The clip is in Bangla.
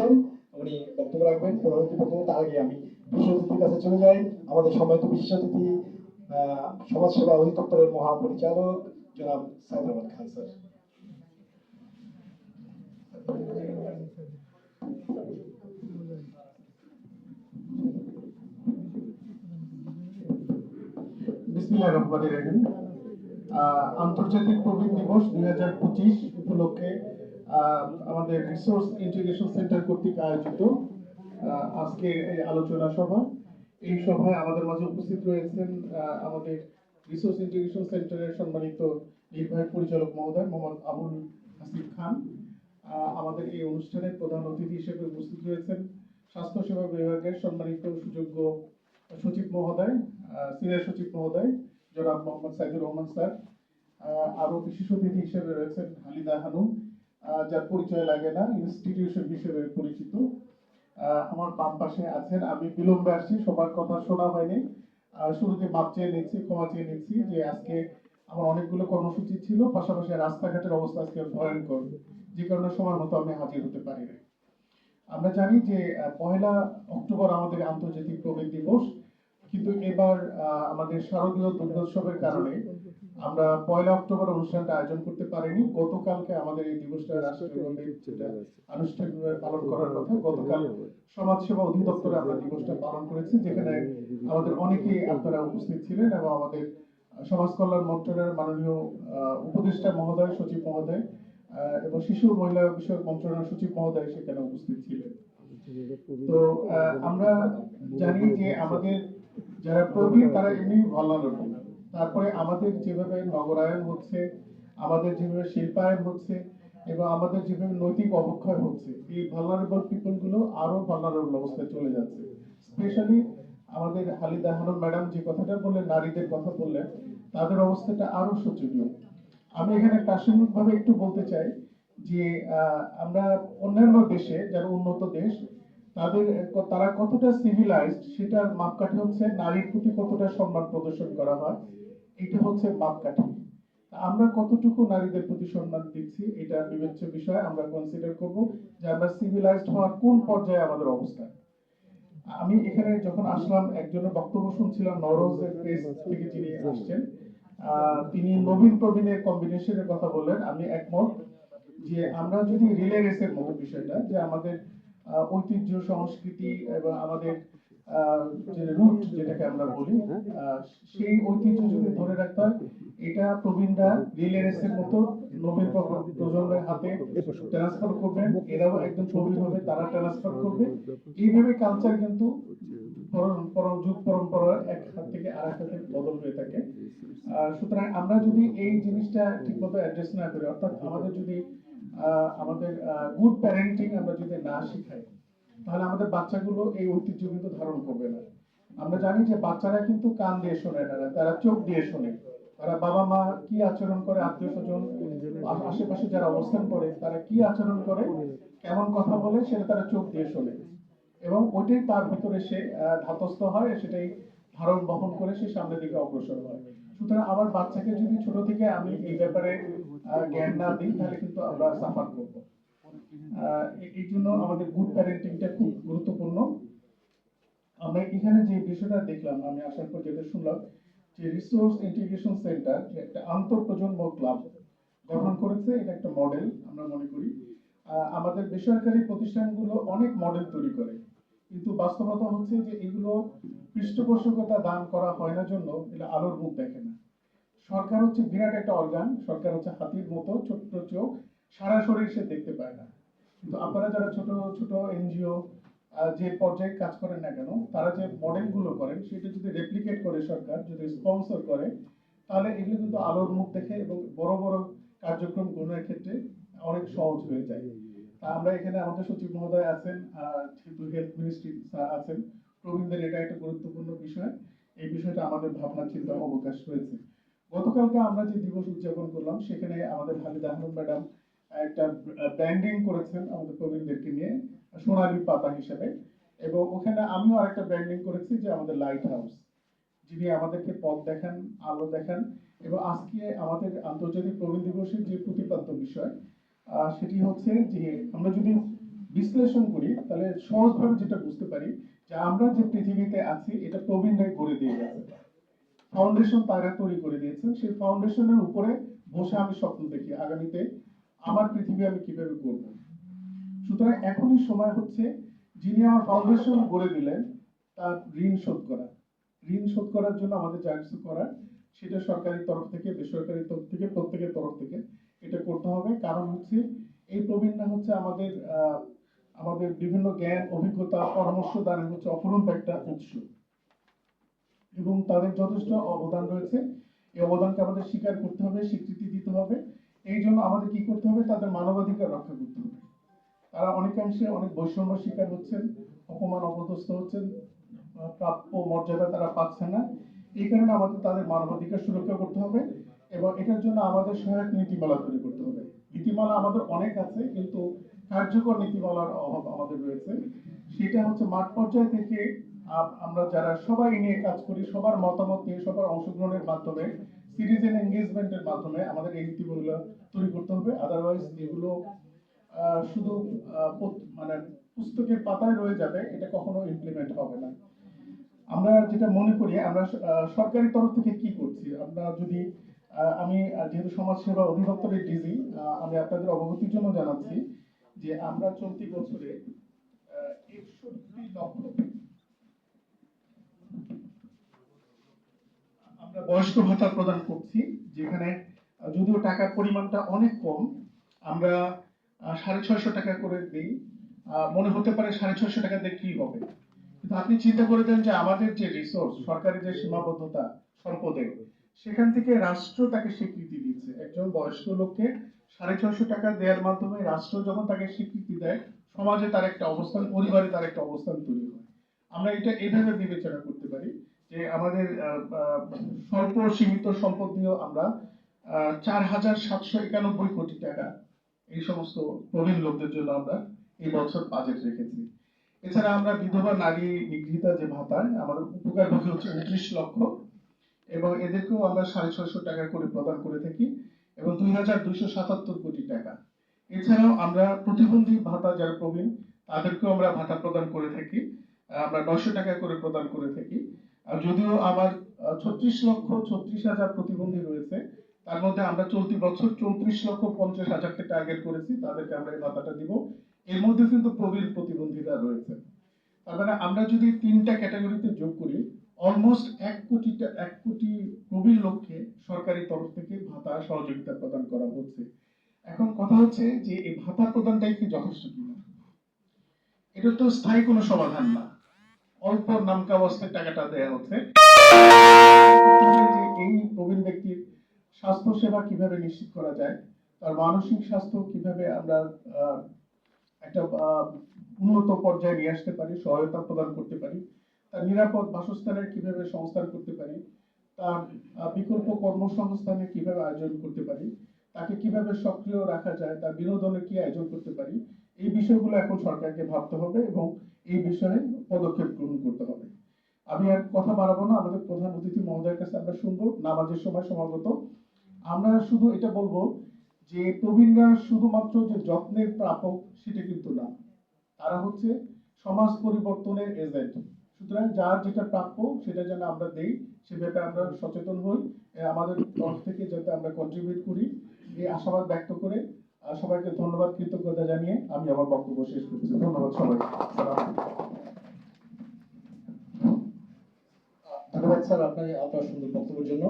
আছেন, উনি বক্তব্য রাখবেন প্রধান অতিথি বক্তব্য। তার আগে আমি বিশেষ অতিথির কাছে চলে যাই। আমাদের সম্মানিত বিশেষ অতিথি সমাজসেবা অধিদপ্তরের মহাপরিচালক জনাব সাইদুর রহমান খান স্যার। বিসমিল্লাহির রহমানির রহিম। আন্তর্জাতিক প্রবীণ দিবস 2025 উপলক্ষে আমাদের রিসোর্স ইন্টিগ্রেশন সেন্টার কর্তৃক আয়োজিত আজকে এই আলোচনা সভা। এই সভায় আমাদের মাঝে উপস্থিত রয়েছেন আমাদের রিসোর্স ইন্টিগ্রেশন সেন্টারের সম্মানিত নির্বাহী পরিচালক মহোদয় মোহাম্মদ আবুল হাসিব খান। আমাদের এই অনুষ্ঠানের প্রধান অতিথি হিসেবে উপস্থিত রয়েছেন স্বাস্থ্যসেবা বিভাগের সম্মানিত সুযোগ্য সচিব মহোদয়, সিনিয়র সচিব মহোদয় জনাব মোহাম্মদ সাইদুর রহমান স্যার। আরো বিশেষ অতিথি হিসেবে রয়েছেন হালিদা হানুম, যার পরিচয় লাগে না, ইনস্টিটিউশন হিসেবে পরিচিত। আমার বাম পাশে আছেন, আমি বিলম্বে আসছি, সবার কথা শোনা হয়নি, শুরুতে মাপ চেয়ে নিচ্ছি, ক্ষমা চেয়ে নিচ্ছি যে আজকে আমার অনেকগুলো কর্মসূচি ছিল, পাশাপাশি রাস্তাঘাটের অবস্থা আজকে ভয়ঙ্কর, যে কারণে সময় মতো আমি হাজির হতে পারি না। আমরা জানি যে 1 অক্টোবর আমাদের আন্তর্জাতিক প্রবীণ দিবস, কিন্তু এবার আমাদের শারদীয় দুর্গোৎসবের কারণে আমরা 1 অক্টোবর অনুষ্ঠানটা আয়োজন করতে পারিনি। গতকালকে আমাদের এই দিবসটা রাষ্ট্রীয়ভাবে আনুষ্ঠানিকভাবে পালন করার কথা। গতকাল সমাজসেবা অধিদপ্তরে আমরা দিবসটা পালন করেছি, যেখানে আমাদের অনেকেই আপনারা উপস্থিত ছিলেন এবং আমাদের সমাজ কল্যাণ মন্ত্রণালয়ের মাননীয় উপদেষ্টা মহোদয়, সচিব মহোদয় এবং শিশু ও মহিলা বিষয়ক মন্ত্রণালয়ের সচিব মহোদয় সেখানে উপস্থিত ছিলেন। তো আমরা জানি যে আমাদের যারা প্রবীণ তারা এমনি ভালনারেবল। তারপরে আমাদের যেভাবে নগরায়ন হচ্ছে, আমাদের যেভাবে শিল্পায়ন হচ্ছে এবং আমাদের যেভাবে নৈতিক অবক্ষয় হচ্ছে, এই ভালনারেবল পিপল গুলো আরো ভালনারেবল অবস্থায় চলে যাচ্ছে। স্পেশালি আমাদের হালিদা হানুম ম্যাডাম যে কথাটা বললেন, নারীদের কথা বললেন, তাদের অবস্থাটা আরো শোচনীয়। আমি এখানে প্রাসঙ্গিকভাবে একটু বলতে চাই যে আমরা অন্যান্য দেশে যারা উন্নত দেশ, তারা কতটা সিভিলাইজড সেটার মাপকাঠি হচ্ছে নারীর প্রতি কতটা সম্মান প্রদর্শন করা হয়, এটা হচ্ছে মাপকাঠি। আমরা কতটুকু নারীদের প্রতি সম্মান দিচ্ছি এটা বিবেচ্য বিষয়। আমরা কনসিডার করব যে আমরা সিভিলাইজড হওয়ার কোন পর্যায়ে আমাদের অবস্থান। আমি এখানে যখন আসলাম একজনের বক্তব্য শুনছিলাম, নরওয়েজের প্রেস থেকে যিনি আসছেন, তিনি নবীন প্রবীণের কম্বিনেশনের কথা বললেন। আমি একমত যে আমরা যদি রিলে রেসের মতো বিষয়টা, যে আমাদের ঐতিহ্য সংস্কৃতি এবং আমাদের যে রুট যেটাকে আমরা বলি, সেই ঐতিহ্য যদি ধরে রাখতে হয়, এটা প্রবীণরা রিলে রেসের মতো নবীন প্রজন্মের হাতে ট্রান্সফার করবেন, এরাও একদম প্রবীণ হবে, তারা ট্রান্সফার করবে। এইভাবে কালচার কিন্তু যুগ পরম্পরা এক হাত থেকে আরেক হাতে বদল হয়ে থাকে। সুতরাং আমরা যদি এই জিনিসটা ঠিকমতো অ্যাড্রেস না করি, অর্থাৎ আমাদের যদি আমাদের গুড প্যারেন্টিং আমরা যদি না শিখাই, তাহলে আমাদের বাচ্চাগুলো এই ঐতিহ্য কিন্তু ধারণ করবে না। আমরা জানি যে বাচ্চারা কিন্তু কান দিয়ে শোনে না, তারা চোখ দিয়ে শোনে। তারা বাবা মা কি আচরণ করে, আত্মীয় স্বজন আশেপাশে যারা অবস্থান করে তারা কি আচরণ করে, কেমন কথা বলে, সেটা তারা চোখ দিয়ে শোনে এবং ওইটাই তার ভিতরে সে ধাতস্থ হয়, সেটাই ধারণ বহন করে সে সামনের দিকে অগ্রসর হয়। সুতরাং আমার বাচ্চাকে যদি ছোট থেকে আমি এই ব্যাপারে জ্ঞান না দিই, তাহলে কিন্তু আমরা সাফার করবো। এই জন্য আমাদের গুড প্যারেন্টিংটা খুব গুরুত্বপূর্ণ। আমরা এখানে যে বিষয়টা দেখলাম, আমি আসার পর যেটা শুনলাম, যে রিসোর্স ইন্টিগ্রেশন সেন্টার একটা আন্তঃপ্রজন্ম ক্লাব গঠন করেছে, এটা একটা মডেল আমরা মনে করি। আমাদের বেসরকারি প্রতিষ্ঠানগুলো অনেক মডেল তৈরি করে, কিন্তু বাস্তবতা হচ্ছে যে এগুলো পৃষ্ঠপোষকতা দান করা হয় না জন্য এটা আলোর মুখ দেখে না। সরকার হচ্ছে বিরাট একটা অর্গান, সরকার হচ্ছে হাতির মতো ছোট্ট চোখ, সারা শরীর সে দেখতে পায় না। কিন্তু আপনারা যারা ছোট ছোট এনজিও যে পর্যায়ে কাজ করেন না কেন, তারা যে মডেল গুলো করেন সেটা যদি রেপ্লিকেট করে সরকার, যদি স্পন্সর করে, তাহলে এগুলো কিন্তু আলোর মুখ দেখে এবং বড় বড় কার্যক্রম গ্রহণের ক্ষেত্রে অনেক সহজ হয়ে যায়। আমরা এখানে আমাদের সচিব মহোদয় আছেন, যেহেতু হেলথ মিনিস্ট্রি স্যার আছেন, প্রবীণদের এটা একটা গুরুত্বপূর্ণ বিষয়। এই বিষয়টা আমাদের ভাবনা চিন্তার অবকাশ রয়েছে। গতকালকে আমরা যে দিবস উদযাপন করলাম, সেখানে আমাদের হালিদা আহমেদ ম্যাডাম একটা ব্র্যান্ডিং করেছেন আমাদের প্রবীণদেরকে নিয়ে, সোনালী পাতা হিসেবে, এবং ওখানে আমিও আরেকটা ব্র্যান্ডিং করেছি যে আমাদের লাইট হাউস, যিনি আমাদেরকে পথ দেখান, আলো দেখান। এবং আজকে আমাদের আন্তর্জাতিক প্রবীণ দিবসের যে প্রতিপাদ্য বিষয়, সেটি হচ্ছে যে আমরা যদি বিশ্লেষণ করি তাহলে সহজভাবে যেটা বুঝতে পারি যে আমরা যে পৃথিবীতে আছি এটা প্রবীণরাই গড়ে দিয়ে গেছে, ফাউন্ডেশন তারা তৈরি করে দিয়েছেন। সেই ফাউন্ডেশনের উপরে বসে আমি স্বপ্ন দেখি আগামীতে আমার পৃথিবী আমি কিভাবে করব। সুতরাং এখনই সময় হচ্ছে যিনি আমার ফাউন্ডেশন গড়ে দিলেন তার ঋণ শোধ করা। ঋণ শোধ করার জন্য আমাদের যা কিছু করার সেটা সরকারি তরফ থেকে, বেসরকারি তরফ থেকে, প্রত্যেকের তরফ থেকে এটা করতে হবে। কারণ হচ্ছে এই প্রবীণরা হচ্ছে আমাদের বিভিন্ন জ্ঞান, অভিজ্ঞতা, পরামর্শ দানের হচ্ছে অফুরন্ত একটা উৎস এবং তাদের যথেষ্ট অবদান রয়েছে। এই অবদানকে আমাদের স্বীকার করতে হবে, স্বীকৃতি দিতে হবে। এই জন্য আমাদের কি করতে হবে? তাদের মানবাধিকার রক্ষা করতে হবে। তারা অনেকাংশে অনেক বৈষম্য শিকার হচ্ছেন, অপমান অপদস্থ হচ্ছেন, প্রাপ্য মর্যাদা তারা পাচ্ছেন না। এই কারণে আমাদের তাদের মানবাধিকার সুরক্ষা করতে হবে এবং এটার জন্য আমাদের সহায়ক নীতিমালা তৈরি করতে হবে। নীতিমালা আমাদের অনেক আছে, কিন্তু কার্যকর নীতিমালার অভাব আমাদের রয়েছে। সেটা হচ্ছে মাঠ পর্যায় থেকে আমরা যারা সবাই নিয়ে কাজ করি, সবার মতামত নিয়ে, সবার অংশগ্রহণের মাধ্যমে, সিটিজেন এঙ্গেজমেন্টের মাধ্যমে আমাদের এই নীতিগুলো তৈরি করতে হবে। আদারওয়াইজ এগুলো শুধু মানে পুস্তকের পাতায় রয়ে যাবে, এটা কখনো ইমপ্লিমেন্ট হবে না। আমরা যেটা মনে করি, আমরা সরকারি তরফ থেকে কি করছি, আমরা যদি আমি যেহেতু সমাজ সেবা অধিদপ্তরের ডিজি, আমি আপনাদের অবগতির জন্য জানাচ্ছি যে আমরা চলতি বছরে 61 লক্ষ আমরা বয়স্ক ভাতা প্রদান করছি, যেখানে যদিও টাকার পরিমাণটা অনেক কম, আমরা 650 টাকা করে দিই। মনে হতে পারে 650 টাকা দিয়ে কি হবে, কিন্তু আপনি চিন্তা করে দেন যে আমাদের যে রিসোর্স, সরকারি যে সীমাবদ্ধতা সম্পদের, সেখান থেকে রাষ্ট্র তাকে স্বীকৃতি দিচ্ছে। একজন বয়স্ক লোককে 650 টাকা দেওয়ার মাধ্যমে রাষ্ট্র যখন তাকে স্বীকৃতি দেয়, সমাজে তার একটা অবস্থান, পরিবারে তার একটা অবস্থান তৈরি হয়। আমরা এটা এইভাবে বিবেচনা করতে পারি যে আমাদের স্বল্প সীমিত সম্পদ দিয়েও আমরা 4,791 কোটি টাকা এই সমস্ত প্রবীণ লোকদের জন্য আমরা এই বছর বাজেট রেখেছি। এছাড়া আমরা বিধবা নারী নিগৃহীতা যে ভাতা, আমাদের উপকারভোগী হচ্ছে 29 লক্ষ এবং এদেরকেও আমরা 650 টাকা করে প্রদান করে থাকি এবং 2,277 কোটি টাকা। এছাড়াও আমরা প্রতিবন্ধী ভাতা যারা প্রবীণ তাদেরকেও আমরা ভাতা প্রদান করে থাকি, আমরা 900 টাকা করে প্রদান করে থাকি। আর যদিও আমার 36,36,000 প্রতিবন্ধী রয়েছে, তার মধ্যে আমরা চলতি বছর 34,50,000কে টার্গেট করেছি, তাদেরকে আমরা এই ভাতাটা দিব। এর মধ্যে কিন্তু প্রবীণ প্রতিবন্ধীরা রয়েছে। তার মানে আমরা যদি 3টা ক্যাটাগরিতে যোগ করি, অলমোস্ট 1 কোটি প্রবীণ লোককে সরকারি তরফ থেকে ভাতা সহযোগিতা প্রদান করা হচ্ছে। এখন কথা হচ্ছে যে এই ভাতা প্রদানটাই কি যথেষ্ট কিনা? এটা তো স্থায়ী কোনো সমাধান না। অল্প নামকা অবস্থায় টাকাটা দেয়া হচ্ছে। যে এই প্রবীণ ব্যক্তির স্বাস্থ্য সেবা কিভাবে নিশ্চিত করা যায়, তার মানসিক স্বাস্থ্য কিভাবে আমরা একটা উন্নত পর্যায়ে নিয়ে আসতে পারি, সহায়তা প্রদান করতে পারি, তার নিরাপদ বাসস্থানের কিভাবে সংস্থান করতে পারি, তার বিকল্প কর্মসংস্থানের কিভাবে আয়োজন করতে পারি, তাকে কিভাবে সক্রিয় রাখা যায়, তার বিনোদনের কি আয়োজন করতে পারি, এই বিষয়গুলো এখন সরকারকে ভাবতে হবে এবং এই বিষয়ে পদক্ষেপ গ্রহণ করতে হবে। আমি আর কথা বাড়াবো না, আমাদের প্রধান অতিথি মহোদয়ের কাছে আমরা শুনবো নামাজের সময় সমাগত। আমরা শুধু এটা বলবো যে প্রবীণরা শুধুমাত্র যে যত্নের প্রাপক সেটা কিন্তু না, তারা হচ্ছে সমাজ পরিবর্তনের এজেন্ট। সুতরাং যার যেটা প্রাপ্য সেটা যেন আমরা দেই, সে ব্যাপারে আমরা সচেতন হই, আমাদের তরফ থেকে যাতে আমরা কন্ট্রিবিউট করি, এই আশাবাদ ব্যক্ত করে সবাইকে ধন্যবাদ, কৃতজ্ঞতা জানিয়ে আমি আমার বক্তব্য শেষ করছি। ধন্যবাদ সবাইকে। ধন্যবাদ স্যার আপনার সুন্দর বক্তব্যের জন্য।